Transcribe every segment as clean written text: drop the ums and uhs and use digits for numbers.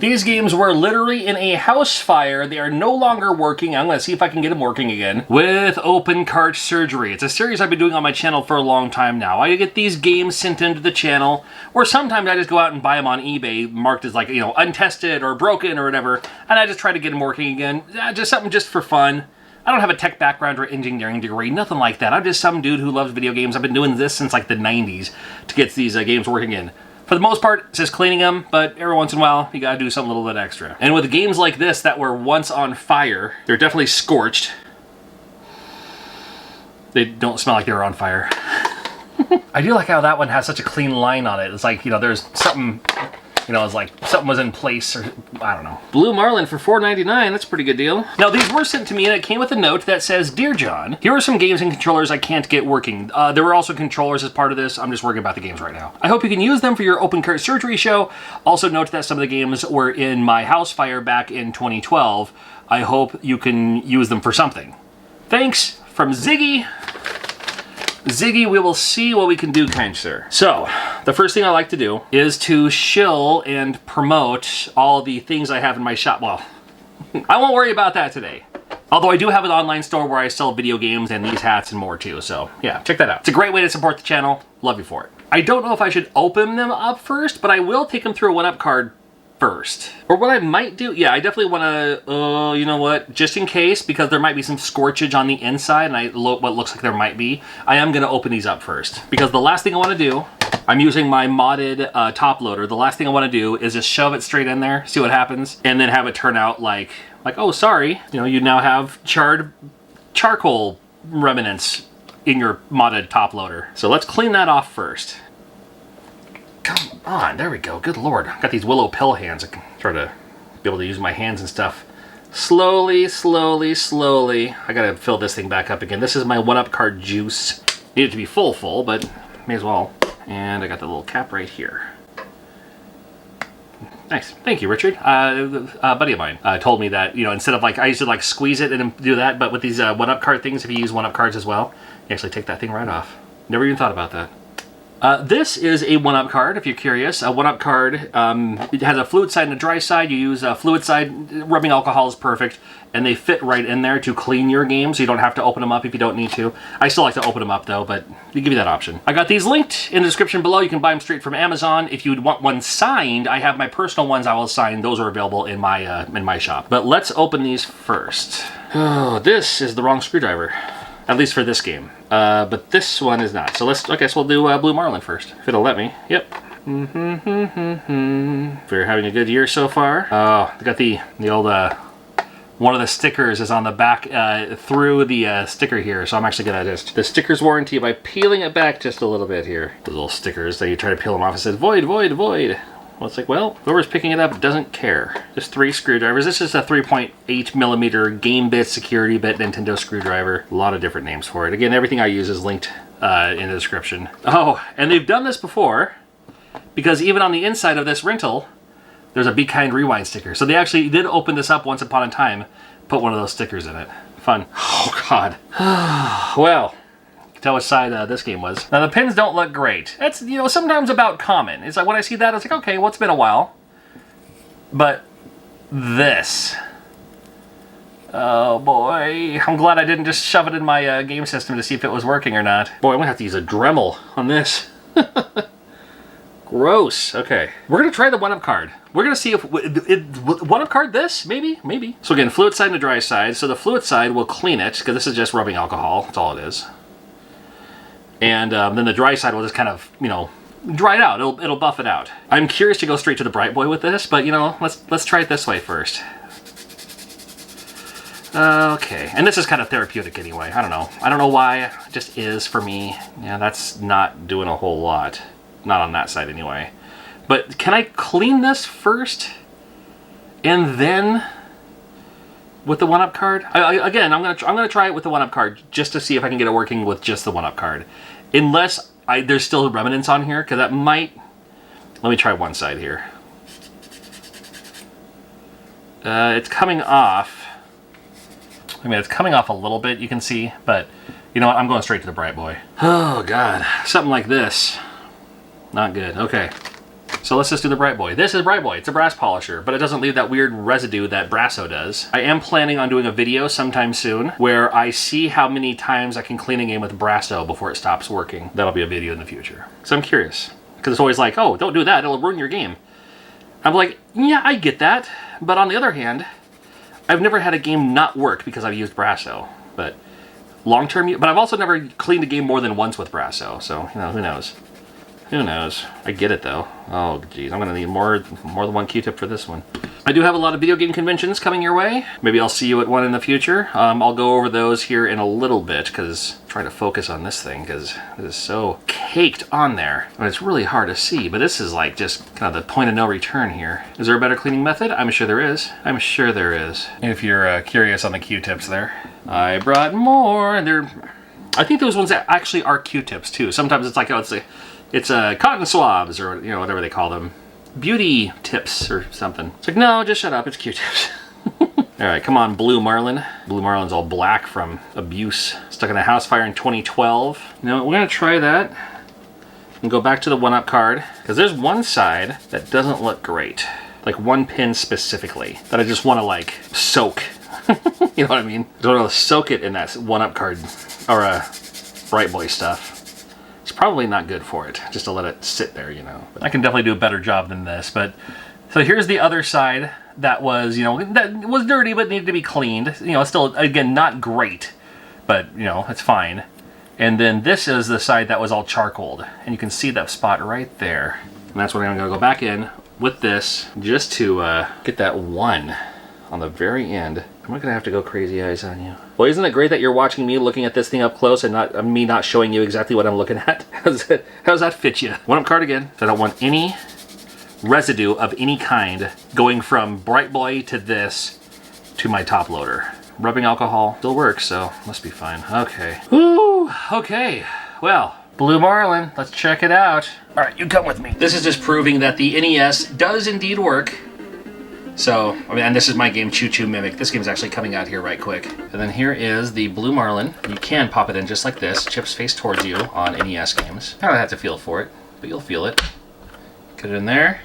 These games were literally in a house fire. They are no longer working. I'm going to see if I can get them working again with Open Cart Surgery. It's a series I've been doing on my channel for a long time now. I get these games sent into the channel, or sometimes I just go out and buy them on eBay, marked as like, you know, untested or broken or whatever, and I just try to get them working again. Just something just for fun. I don't have a tech background or engineering degree, nothing like that. I'm just some dude who loves video games. I've been doing this since like the 90s to get these games working in. For the most part, it's just cleaning them, but every once in a while, you gotta do something a little bit extra. And with games like this that were once on fire, they're definitely scorched. They don't smell like they were on fire. I do like how that one has such a clean line on it. It's like, you know, there's something, you know, it's like something was in place, or I don't know. Blue Marlin for $4.99, that's a pretty good deal. Now, these were sent to me, and it came with a note that says, "Dear John, here are some games and controllers I can't get working. There were also controllers as part of this. I'm just worrying about the games right now. I hope you can use them for your Open Cart Surgery show. Also note that some of the games were in my house fire back in 2012. I hope you can use them for something. Thanks, from Ziggy." Ziggy, we will see what we can do, kind sir. So, the first thing I like to do is to shill and promote all the things I have in my shop. Well, I won't worry about that today. Although I do have an online store where I sell video games and these hats and more too, so yeah, check that out. It's a great way to support the channel. Love you for it. I don't know if I should open them up first, but I will take them through a 1-up card first. Or what I might do, yeah, I definitely want to, you know what, just in case, because there might be some scorchage on the inside, and what looks like there might be, I am going to open these up first. Because the last thing I want to do, I'm using my modded top loader, the last thing I want to do is just shove it straight in there, see what happens, and then have it turn out like, oh, sorry, you know, you now have charred charcoal remnants in your modded top loader. So let's clean that off first. Come on, there we go. Good Lord. I've got these willow pill hands. I can try to be able to use my hands and stuff. Slowly, slowly, slowly. I gotta fill this thing back up again. This is my 1-up card juice. Need it to be full, but may as well. And I got the little cap right here. Nice. Thank you, Richard. A buddy of mine told me that, you know, instead of like, I used to like squeeze it and do that, but with these 1-up card things, if you use 1-up cards as well, you actually take that thing right off. Never even thought about that. This is a 1-up card, if you're curious. A 1-up card, it has a fluid side and a dry side. You use a fluid side, rubbing alcohol is perfect, and they fit right in there to clean your game, so you don't have to open them up if you don't need to. I still like to open them up, though, but they give you that option. I got these linked in the description below. You can buy them straight from Amazon. If you would want one signed, I have my personal ones I will sign. Those are available in my shop. But let's open these first. Oh, this is the wrong screwdriver. At least for this game. But this one is not. So I guess we'll do Blue Marlin first. If it'll let me. Yep. If we're having a good year so far. Oh, I got the old, one of the stickers is on the back through the sticker here. So I'm actually gonna just, the sticker's warranty by peeling it back just a little bit here. The little stickers that you try to peel them off, it says void, void, void. Well, it's like, well, whoever's picking it up doesn't care. Just 3 screwdrivers. This is a 3.8 millimeter game bit, security bit, Nintendo screwdriver. A lot of different names for it. Again, everything I use is linked in the description. Oh, and they've done this before, because even on the inside of this rental, there's a Be Kind Rewind sticker. So they actually did open this up once upon a time, put one of those stickers in it. Fun. Oh, God. Well. Tell which side this game was. Now the pins don't look great. That's, you know, sometimes about common. It's like when I see that, it's like, okay, well, it's been a while. But this. Oh boy. I'm glad I didn't just shove it in my game system to see if it was working or not. Boy, I'm gonna have to use a Dremel on this. Gross. Okay. We're gonna try the 1-up card. We're gonna see if 1-up card this? Maybe, maybe. So again, fluid side and the dry side. So the fluid side will clean it, because this is just rubbing alcohol. That's all it is. And then the dry side will just kind of, you know, dry it out. It'll buff it out. I'm curious to go straight to the Bright Boy with this, but you know, let's try it this way first. Okay, and this is kind of therapeutic anyway. I don't know why. It just is for me. Yeah, that's not doing a whole lot. Not on that side anyway. But can I clean this first, and then with the 1-up card? Again, I'm gonna try it with the 1-up card just to see if I can get it working with just the 1-up card. Unless there's still remnants on here, because that might... Let me try one side here. It's coming off. I mean, it's coming off a little bit, you can see, but you know what? I'm going straight to the Bright Boy. Oh, God. Something like this. Not good. Okay. So let's just do the Bright Boy. This is Bright Boy. It's a brass polisher, but it doesn't leave that weird residue that Brasso does. I am planning on doing a video sometime soon where I see how many times I can clean a game with Brasso before it stops working. That'll be a video in the future. So I'm curious. Because it's always like, oh, don't do that. It'll ruin your game. I'm like, yeah, I get that. But on the other hand, I've never had a game not work because I've used Brasso. But long-term, but I've also never cleaned a game more than once with Brasso. So, you know, who knows? Who knows? I get it though. Oh geez, I'm gonna need more than one Q-tip for this one. I do have a lot of video game conventions coming your way. Maybe I'll see you at one in the future. I'll go over those here in a little bit because I'm trying to focus on this thing because it is so caked on there. And it's really hard to see, but this is like just kind of the point of no return here. Is there a better cleaning method? I'm sure there is. I'm sure there is. If you're curious on the Q-tips there, I brought more, and I think those ones actually are Q-tips too. Sometimes it's like, oh, it's cotton swabs, or you know, whatever they call them. Beauty tips or something. It's like, no, just shut up, it's Q-tips. Alright, come on, Blue Marlin. Blue Marlin's all black from abuse. Stuck in a house fire in 2012. Now, we're gonna try that and go back to the 1-up card, because there's one side that doesn't look great. Like one pin specifically, that I just want to like soak. You know what I mean? I don't want to soak it in that 1-up card, or Bright Boy stuff. It's probably not good for it, just to let it sit there, you know. But I can definitely do a better job than this, but... So here's the other side that was, you know, that was dirty but needed to be cleaned. You know, it's still, again, not great, but, you know, it's fine. And then this is the side that was all charcoaled, and you can see that spot right there. And that's what I'm going to go back in with this, just to get that one on the very end. I'm not going to have to go crazy eyes on you. Well, isn't it great that you're watching me looking at this thing up close and not me not showing you exactly what I'm looking at? How's that fit you? 1-up card again. So I don't want any residue of any kind going from Bright Boy to this to my top loader. Rubbing alcohol still works, so must be fine. Okay. Woo! Okay. Well, Blue Marlin, let's check it out. All right, you come with me. This is just proving that the NES does indeed work. So, I mean, and this is my game, Choo Choo Mimic. This game's actually coming out here right quick. And then here is the Blue Marlin. You can pop it in just like this. Chips face towards you on NES games. I don't have to feel for it, but you'll feel it. Get it in there.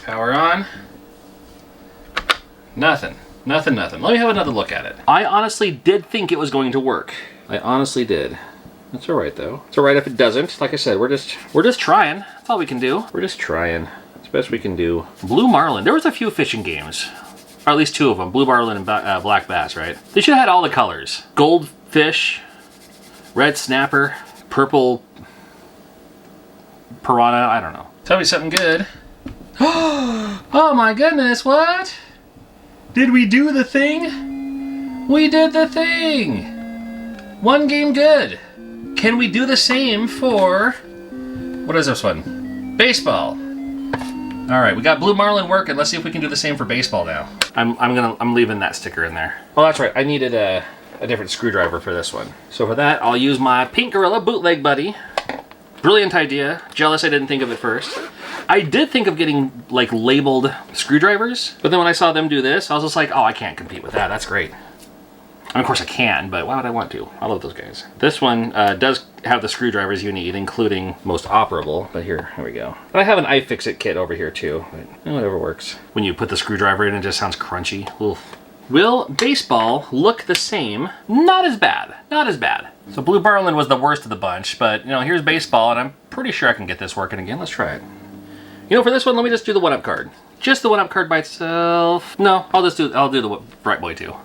Power on. Nothing. Nothing, nothing. Let me have another look at it. I honestly did think it was going to work. I honestly did. That's all right, though. It's all right if it doesn't. Like I said, we're just trying. That's all we can do. We're just trying. Best we can do. Blue Marlin. There was a few fishing games. Or at least 2 of them. Blue Marlin and Black Bass, right? They should have had all the colors. Gold fish, red snapper, purple piranha, I don't know. Tell me something good. Oh my goodness, what? Did we do the thing? We did the thing! 1 game good. Can we do the same for... What is this one? Baseball. Alright, we got Blue Marlin working. Let's see if we can do the same for baseball now. I'm leaving that sticker in there. Oh, that's right. I needed a different screwdriver for this one. So for that, I'll use my Pink Gorilla Bootleg Buddy. Brilliant idea. Jealous I didn't think of it first. I did think of getting, like, labeled screwdrivers, but then when I saw them do this, I was just like, oh, I can't compete with that. That's great. And of course I can, but why would I want to? I love those guys. This one does have the screwdrivers you need, including most operable, but here we go. And I have an iFixit kit over here too, but whatever works. When you put the screwdriver in, it just sounds crunchy. Oof. Will baseball look the same? Not as bad, not as bad. So Blue Marlin was the worst of the bunch, but you know, here's baseball, and I'm pretty sure I can get this working again. Let's try it. You know, for this one, let me just do the 1-up card. Just the 1-up card by itself. No, I'll do the Bright Boy too.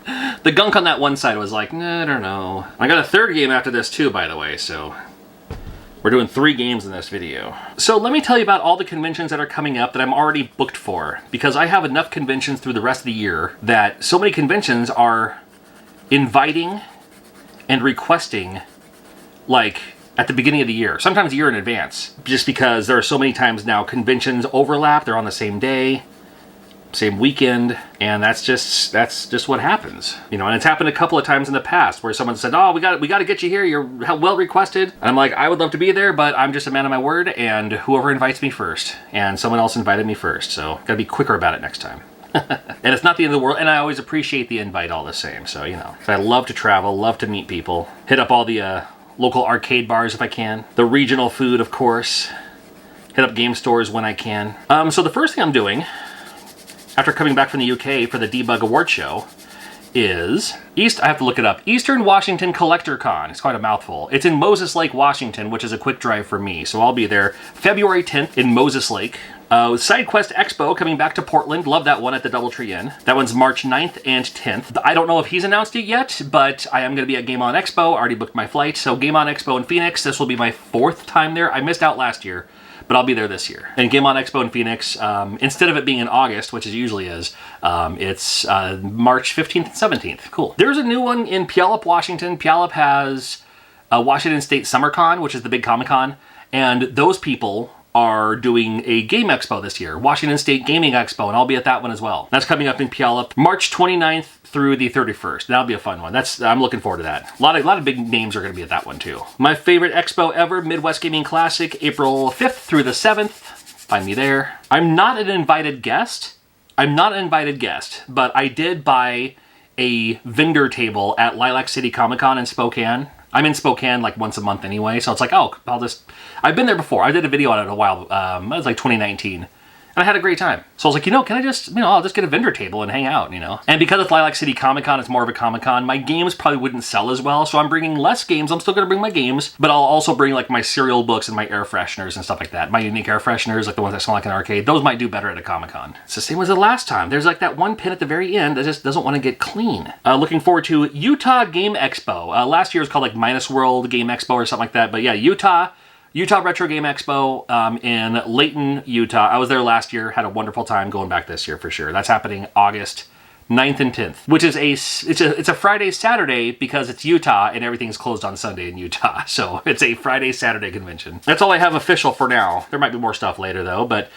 The gunk on that one side was like, nah, I don't know. I got a 3rd game after this too, by the way, so we're doing 3 games in this video. So let me tell you about all the conventions that are coming up that I'm already booked for, because I have enough conventions through the rest of the year that so many conventions are inviting and requesting, like, at the beginning of the year, sometimes a year in advance, just because there are so many times now conventions overlap, they're on the same day, same weekend, and that's just what happens. You know, and it's happened a couple of times in the past where someone said, oh, we got to get you here, you're well requested. And I'm like, I would love to be there, but I'm just a man of my word, and whoever invites me first, and someone else invited me first, so gotta be quicker about it next time. And it's not the end of the world, and I always appreciate the invite all the same, so, you know. I love to travel, love to meet people, hit up all the local arcade bars if I can. The regional food, of course. hit up game stores when I can. So the first thing I'm doing, after coming back from the UK for the Debug Award Show, is I have to look it up. Eastern Washington Collector Con. It's quite a mouthful. It's in Moses Lake, Washington, which is a quick drive for me. So I'll be there February 10th in Moses Lake. SideQuest Expo coming back to Portland. Love that one at the Doubletree Inn. That one's March 9th and 10th. I don't know if he's announced it yet, but I am going to be at Game On Expo. Already booked my flight. So Game On Expo in Phoenix. This will be my 4th time there. I missed out last year, but I'll be there this year. And Game On Expo in Phoenix, instead of it being in August, which it usually is, it's March 15th and 17th. Cool. There's a new one in Puyallup, Washington. Puyallup has Washington State SummerCon, which is the big Comic-Con, and those people are doing a game expo this year, Washington State Gaming Expo, and I'll be at that one as well. That's coming up in Puyallup, March 29th through the 31st. That'll be a fun one. I'm looking forward to that. A lot of big names are going to be at that one too. My favorite expo ever, Midwest Gaming Classic, April 5th through the 7th. Find me there. I'm not an invited guest, but I did buy a vendor table at Lilac City Comic Con in Spokane. I'm in Spokane like once a month anyway, so it's like, oh, I've been there before. I did a video on it a while, it was like 2019. And I had a great time. So I was like, can I just, I'll just get a vendor table and hang out, And because it's Lilac City Comic-Con, it's more of a Comic-Con, my games probably wouldn't sell as well, so I'm bringing less games. I'm still going to bring my games, but I'll also bring like my cereal books and my air fresheners and stuff like that. My unique air fresheners, like the ones that smell like an arcade, those might do better at a Comic-Con. It's the same as the last time. There's like that one pin at the very end that just doesn't want to get clean. Looking forward to Utah Game Expo. Last year was called like Minus World Game Expo or something like that, but yeah, Utah Retro Game Expo in Layton, Utah. I was there last year, had a wonderful time. Going back this year for sure. That's happening August 9th and 10th, which is it's a Friday, Saturday because it's Utah and everything's closed on Sunday in Utah. So it's a Friday, Saturday convention. That's all I have official for now. There might be more stuff later though, but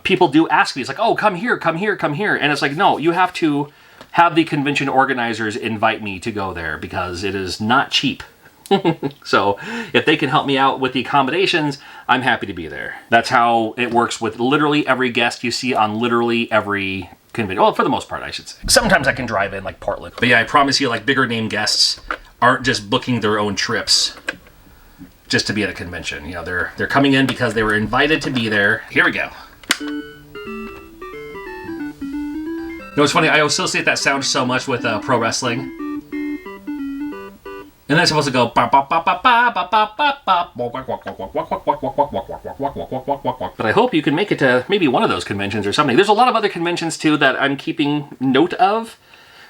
people do ask me, it's like, oh, come here. And it's like, no, you have to have the convention organizers invite me to go there because it is not cheap. So if they can help me out with the accommodations, I'm happy to be there. That's how it works with literally every guest you see on literally every convention. Well, for the most part, I should say. Sometimes I can drive in like Portland. But yeah, I promise you, like bigger name guests aren't just booking their own trips just to be at a convention. They're coming in because they were invited to be there. Here we go. It's funny, I associate that sound so much with pro wrestling. And then it's supposed to go ba ba ba ba ba ba ba ba ba. But I hope you can make it to maybe one of those conventions or something. There's a lot of other conventions too that I'm keeping note of.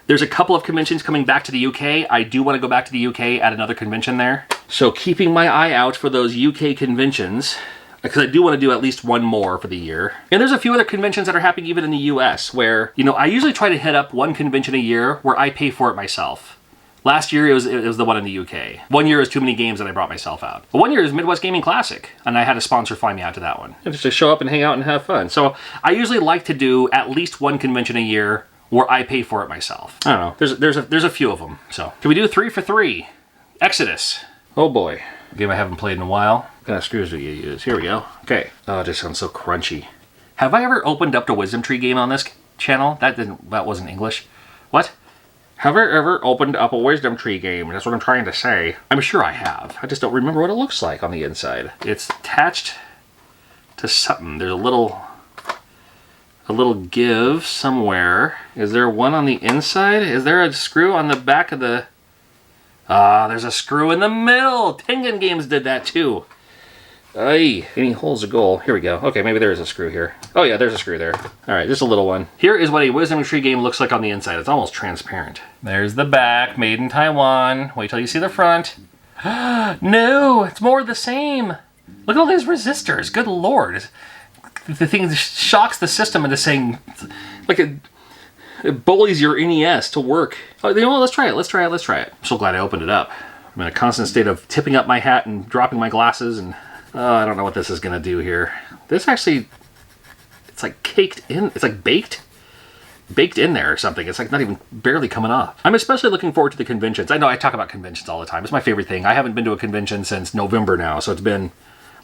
There's a couple of conventions coming back to the UK. I do want to go back to the UK at another convention there. So keeping my eye out for those UK conventions, because I do want to do at least one more for the year. And there's a few other conventions that are happening even in the US where, I usually try to hit up one convention a year where I pay for it myself. Last year, it was the one in the UK. 1 year is too many games that I brought myself out. But 1 year is Midwest Gaming Classic, and I had a sponsor fly me out to that one. Just to show up and hang out and have fun. So I usually like to do at least one convention a year where I pay for it myself. I don't know. There's a few of them. So can we do 3 for 3? Exodus. Oh boy. A game I haven't played in a while. What kind of screws do you use? Here we go. Okay. Oh, it just sounds so crunchy. Have I ever opened up the Wisdom Tree game on this channel? That wasn't English. What? Have I ever opened up a Wisdom Tree game? That's what I'm trying to say. I'm sure I have. I just don't remember what it looks like on the inside. It's attached to something. There's a little give somewhere. Is there one on the inside? Is there a screw on the back of the... there's a screw in the middle. Tengen Games did that too. Ay, any holes a goal. Here we go. Okay, maybe there is a screw here. Oh yeah, there's a screw there. All right, just a little one. Here is what a Wisdom Tree game looks like on the inside. It's almost transparent. There's the back, made in Taiwan. Wait till you see the front. No, it's more of the same. Look at all these resistors. Good lord. The thing shocks the system into saying, like it bullies your NES to work. Oh, let's try it. I'm so glad I opened it up. I'm in a constant state of tipping up my hat and dropping my glasses and... I don't know what this is going to do here. This actually, it's like caked in, it's like baked in there or something. It's like not even barely coming off. I'm especially looking forward to the conventions. I know I talk about conventions all the time. It's my favorite thing. I haven't been to a convention since November now, so it's been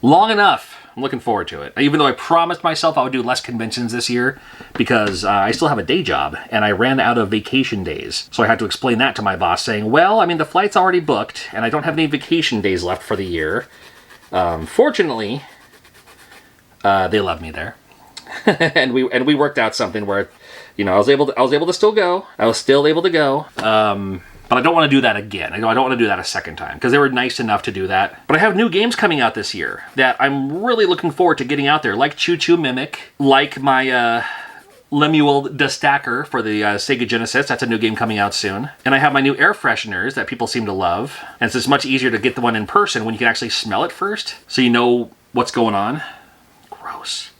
long enough. I'm looking forward to it. Even though I promised myself I would do less conventions this year because I still have a day job and I ran out of vacation days. So I had to explain that to my boss saying, well, I mean, the flight's already booked and I don't have any vacation days left for the year. Fortunately, They love me there. and we worked out something where, you know, I was able to still go. I was still able to go. But I don't want to do that again. I don't want to do that a second time because they were nice enough to do that. But I have new games coming out this year that I'm really looking forward to getting out there, like Choo Choo Mimic, like my Lemuel the Stacker for the Sega Genesis. That's a new game coming out soon. And I have my new air fresheners that people seem to love. And it's just much easier to get the one in person when you can actually smell it first, so you know what's going on. Gross.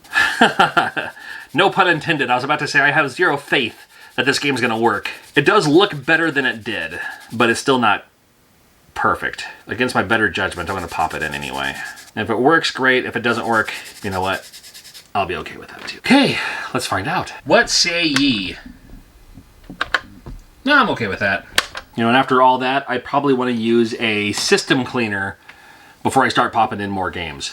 No pun intended. I was about to say I have zero faith that this game's gonna work. It does look better than it did, but it's still not perfect. Against my better judgment, I'm gonna pop it in anyway. And if it works, great. If it doesn't work, you know what? I'll be okay with that too. Okay, let's find out. What say ye? No, I'm okay with that. You know, and after all that, I probably want to use a system cleaner before I start popping in more games.